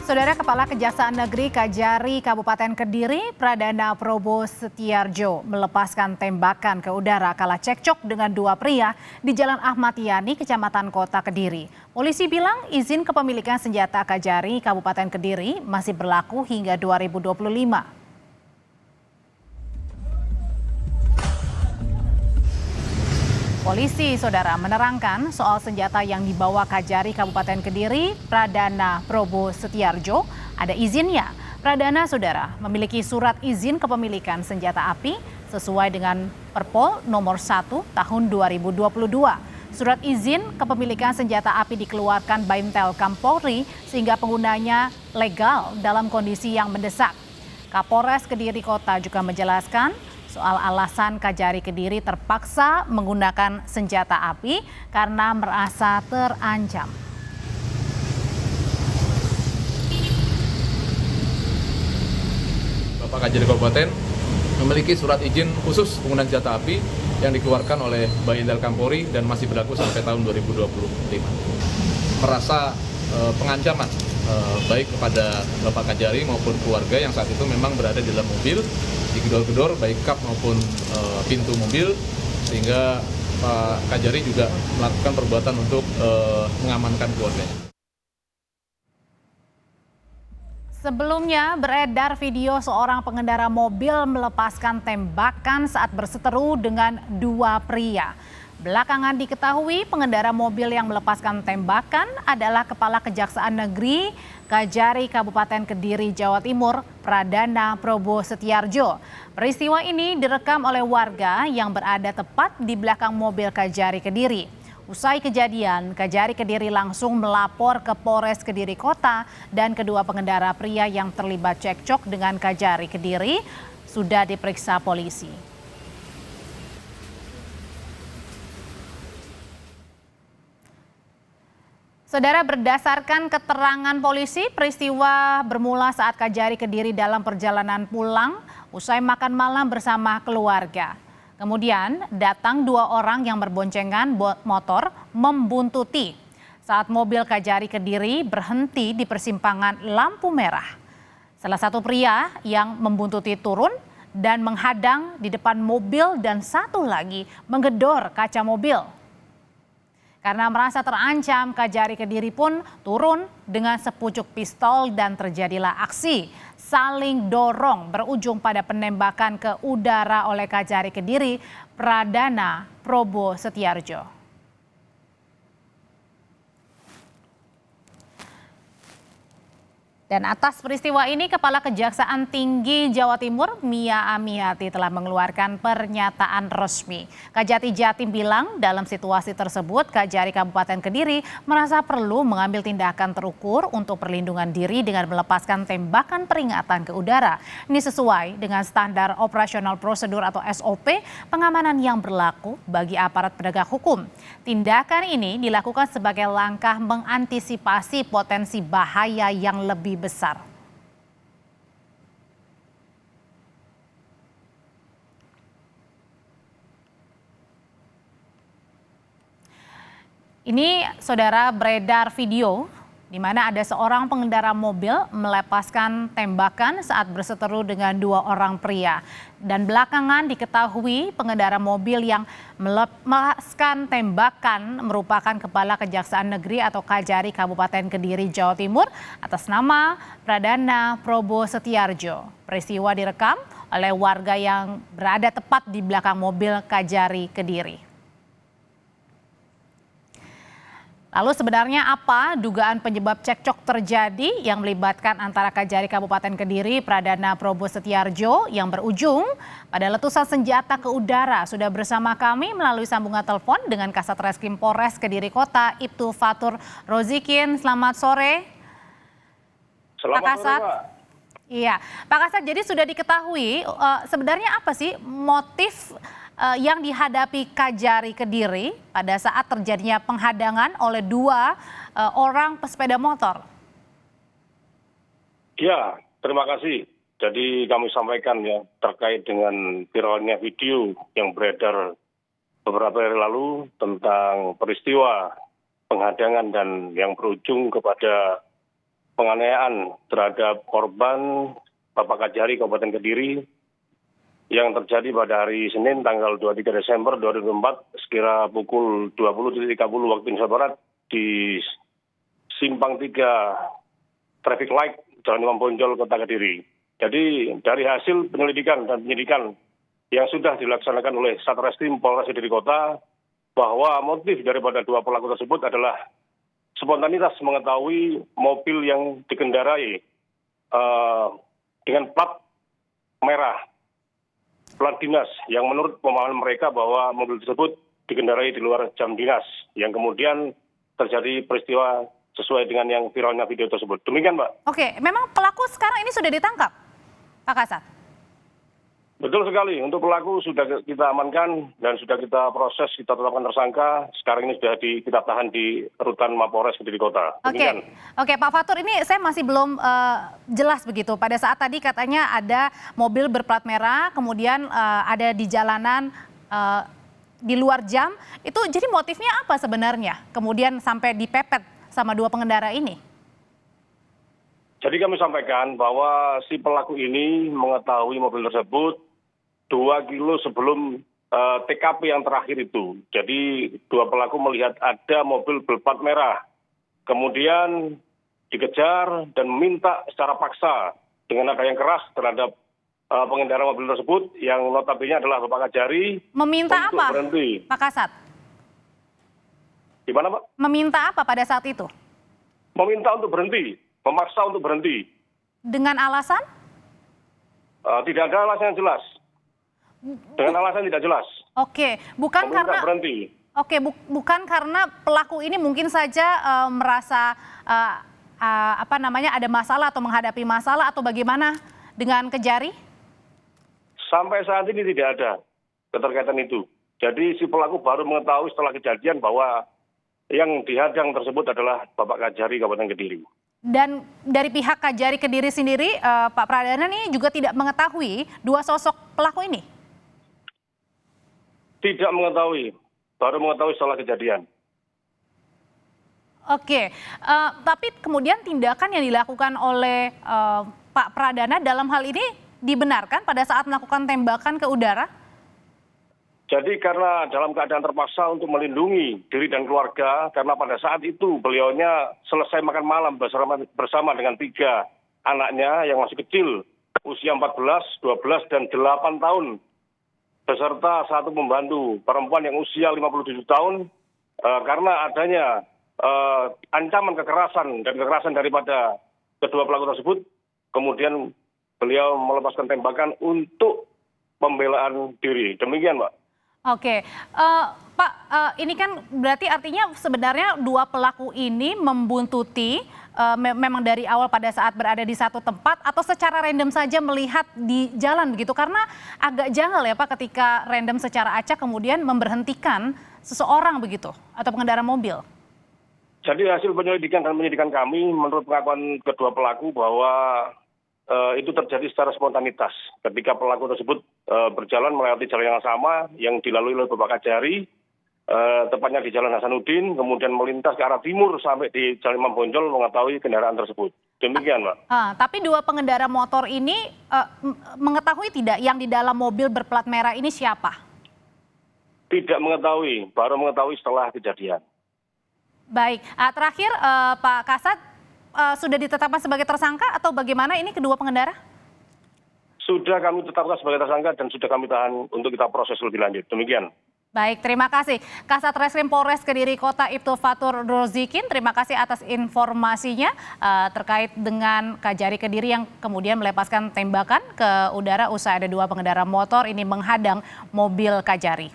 Saudara Kepala Kejaksaan Negeri Kajari Kabupaten Kediri, Pradana Probo Setiarjo melepaskan tembakan ke udara kala cekcok dengan dua pria di Jalan Ahmad Yani, Kecamatan Kota Kediri. Polisi bilang izin kepemilikan senjata Kajari Kabupaten Kediri masih berlaku hingga 2025. Polisi, saudara, menerangkan soal senjata yang dibawa Kajari Kabupaten Kediri, Pradana Probo Setiarjo, ada izinnya. Pradana, saudara, memiliki surat izin kepemilikan senjata api sesuai dengan Perpol nomor 1 tahun 2022. Surat izin kepemilikan senjata api dikeluarkan Baintel Polri sehingga penggunanya legal dalam kondisi yang mendesak. Kapolres Kediri Kota juga menjelaskan soal alasan Kajari Kediri terpaksa menggunakan senjata api karena merasa terancam. Bapak Kajari Kabupaten memiliki surat izin khusus penggunaan senjata api yang dikeluarkan oleh Baintel Polri dan masih berlaku sampai tahun 2025. Merasa pengancaman baik kepada Bapak Kajari maupun keluarga yang saat itu memang berada di dalam mobil, digedor-gedor baik kap maupun pintu mobil, sehingga Pak Kajari juga melakukan perbuatan untuk mengamankan keluarganya. Sebelumnya beredar video seorang pengendara mobil melepaskan tembakan saat berseteru dengan dua pria. Belakangan diketahui pengendara mobil yang melepaskan tembakan adalah Kepala Kejaksaan Negeri Kajari Kabupaten Kediri, Jawa Timur, Pradana Probo Setiarjo. Peristiwa ini direkam oleh warga yang berada tepat di belakang mobil Kajari Kediri. Usai kejadian, Kajari Kediri langsung melapor ke Polres Kediri Kota dan kedua pengendara pria yang terlibat cekcok dengan Kajari Kediri sudah diperiksa polisi. Saudara, berdasarkan keterangan polisi, peristiwa bermula saat Kajari Kediri dalam perjalanan pulang usai makan malam bersama keluarga. Kemudian datang dua orang yang berboncengan motor membuntuti saat mobil Kajari Kediri berhenti di persimpangan lampu merah. Salah satu pria yang membuntuti turun dan menghadang di depan mobil dan satu lagi menggedor kaca mobil. Karena merasa terancam, Kajari Kediri pun turun dengan sepucuk pistol dan terjadilah aksi saling dorong berujung pada penembakan ke udara oleh Kajari Kediri, Pradana Probo Setiarjo. Dan atas peristiwa ini, Kepala Kejaksaan Tinggi Jawa Timur, Mia Amiati, telah mengeluarkan pernyataan resmi. Kajati Jatim bilang dalam situasi tersebut, Kajari Kabupaten Kediri merasa perlu mengambil tindakan terukur untuk perlindungan diri dengan melepaskan tembakan peringatan ke udara. Ini sesuai dengan standar operasional prosedur atau SOP pengamanan yang berlaku bagi aparat penegak hukum. Tindakan ini dilakukan sebagai langkah mengantisipasi potensi bahaya yang lebih besar. Ini, saudara, beredar video di mana ada seorang pengendara mobil melepaskan tembakan saat berseteru dengan dua orang pria. Dan belakangan diketahui pengendara mobil yang melepaskan tembakan merupakan Kepala Kejaksaan Negeri atau Kajari Kabupaten Kediri, Jawa Timur atas nama Pradana Probo Setiarjo. Peristiwa direkam oleh warga yang berada tepat di belakang mobil Kajari Kediri. Lalu sebenarnya apa dugaan penyebab cekcok terjadi yang melibatkan antara Kajari Kabupaten Kediri, Pradana Probo Setiarjo yang berujung pada letusan senjata ke udara? Sudah bersama kami melalui sambungan telepon dengan Kasat Reskrim Polres Kediri Kota, Ibtu Fatur Rozikin. Selamat sore. Selamat Pak Kasat. sore, Pak. Iya, Pak Kasat, jadi sudah diketahui sebenarnya apa sih motif yang dihadapi Kajari Kediri pada saat terjadinya penghadangan oleh dua orang pesepeda motor? Ya, terima kasih. Jadi kami sampaikan ya terkait dengan viralnya video yang beredar beberapa hari lalu tentang peristiwa penghadangan dan yang berujung kepada penganiayaan terhadap korban Bapak Kajari Kabupaten Kediri yang terjadi pada hari Senin tanggal 23 Desember 2004 sekira pukul 20.30 waktu Indonesia Barat di Simpang 3 Traffic Light Jalan Imam Bonjol, Kota Kediri. Jadi dari hasil penyelidikan dan penyidikan yang sudah dilaksanakan oleh Satreskrim Polres Kediri Kota, bahwa motif daripada dua pelaku tersebut adalah spontanitas mengetahui mobil yang dikendarai dengan plat merah, plat dinas, yang menurut pemahaman mereka bahwa mobil tersebut dikendarai di luar jam dinas, yang kemudian terjadi peristiwa sesuai dengan yang viralnya video tersebut. Demikian, Mbak. Oke, memang pelaku sekarang ini sudah ditangkap, Pak Kasat? Betul sekali. Untuk pelaku sudah kita amankan dan sudah kita proses, kita tetapkan tersangka. Sekarang ini sudah kita tahan di rutan Mapolres Kediri Kota. Oke, Pak Fatur, ini saya masih belum jelas begitu. Pada saat tadi katanya ada mobil berplat merah, kemudian ada di jalanan di luar jam. Itu jadi motifnya apa sebenarnya? Kemudian sampai dipepet sama dua pengendara ini? Jadi kami sampaikan bahwa si pelaku ini mengetahui mobil tersebut 2 kilo sebelum TKP yang terakhir itu. Jadi dua pelaku melihat ada mobil berplat merah. Kemudian dikejar dan meminta secara paksa dengan nada yang keras terhadap pengendara mobil tersebut yang notabene adalah Bapak Kajari. Meminta apa, berhenti. Pak Kasat? Gimana, Pak? Meminta apa pada saat itu? Meminta untuk berhenti, memaksa untuk berhenti. Dengan alasan? Tidak ada alasan yang jelas. Dengan alasan tidak jelas. Oke, bukan meminta karena berhenti. Oke, bukan karena pelaku ini mungkin saja merasa ada masalah atau menghadapi masalah atau bagaimana dengan Kajari? Sampai saat ini tidak ada keterkaitan itu. Jadi si pelaku baru mengetahui setelah kejadian bahwa yang dihadang tersebut adalah Bapak Kajari Kabupaten Kediri. Dan dari pihak Kajari Kediri sendiri, Pak Pradana ini juga tidak mengetahui dua sosok pelaku ini? Tidak mengetahui, baru mengetahui setelah kejadian. Oke, tapi kemudian tindakan yang dilakukan oleh Pak Pradana dalam hal ini dibenarkan pada saat melakukan tembakan ke udara? Jadi karena dalam keadaan terpaksa untuk melindungi diri dan keluarga, karena pada saat itu beliaunya selesai makan malam bersama dengan 3 anaknya yang masih kecil, usia 14, 12, dan 8 tahun, beserta 1 pembantu perempuan yang usia 57 tahun, karena adanya ancaman kekerasan dan kekerasan daripada kedua pelaku tersebut, kemudian beliau melepaskan tembakan untuk pembelaan diri. Demikian, Pak. Oke, Pak, ini kan berarti artinya sebenarnya dua pelaku ini membuntuti memang dari awal pada saat berada di satu tempat atau secara random saja melihat di jalan begitu, karena agak janggal ya Pak ketika random secara acak kemudian memberhentikan seseorang begitu atau pengendara mobil. Jadi hasil penyelidikan dan penyidikan kami menurut pengakuan kedua pelaku bahwa itu terjadi secara spontanitas ketika pelaku tersebut berjalan melewati jalan yang sama yang dilalui oleh Bapak Kajari, tepatnya di Jalan Hasanuddin, kemudian melintas ke arah timur sampai di Jalan Imam Bonjol mengetahui kendaraan tersebut. Demikian, Pak. Tapi dua pengendara motor ini mengetahui tidak yang di dalam mobil berplat merah ini siapa? Tidak mengetahui, baru mengetahui setelah kejadian. Baik, terakhir Pak Kasat, sudah ditetapkan sebagai tersangka atau bagaimana ini kedua pengendara? Sudah kami tetapkan sebagai tersangka dan sudah kami tahan untuk kita proses lebih lanjut. Demikian. Baik, terima kasih. Kasat Reskrim Polres Kediri Kota Ibtu Fatur Rozikin, terima kasih atas informasinya terkait dengan Kajari Kediri yang kemudian melepaskan tembakan ke udara usai ada dua pengendara motor ini menghadang mobil Kajari.